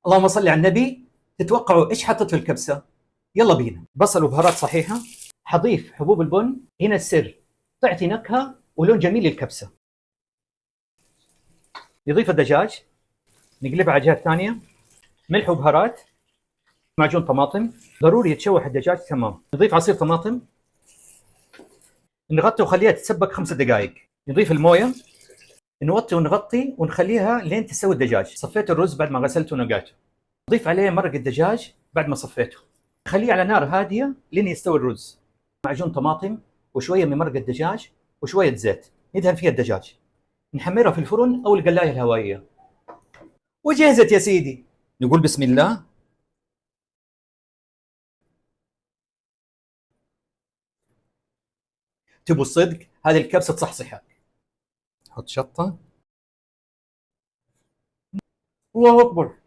اللهم صل على النبي. تتوقعوا ايش حطيت في الكبسه؟ يلا بينا. بصل وبهارات صحيحه، حضيف حبوب البن، هنا السر، تعطي نكهه ولون جميل للكبسه. نضيف الدجاج، نقلبها على الجهه الثانيه، ملح وبهارات، معجون طماطم، ضروري يتشوح الدجاج تمام. نضيف عصير طماطم، نغطي وخليها تتسبك 5 دقائق. نضيف المويه، نوطي ونغطي ونخليها لين تستوي الدجاج. صفيت الرز بعد ما غسلته ونقعته، نضيف عليه مرق الدجاج بعد ما صفيته، خليه على نار هاديه لين يستوي الرز. معجون طماطم وشويه من مرق الدجاج وشويه زيت، ندهن فيها الدجاج، نحمرها في الفرن او القلايه الهوائيه. وجهزت يا سيدي. نقول بسم الله. تبوا الصدق، هذه الكبسه تصحصحك. حط شطه. الله اكبر.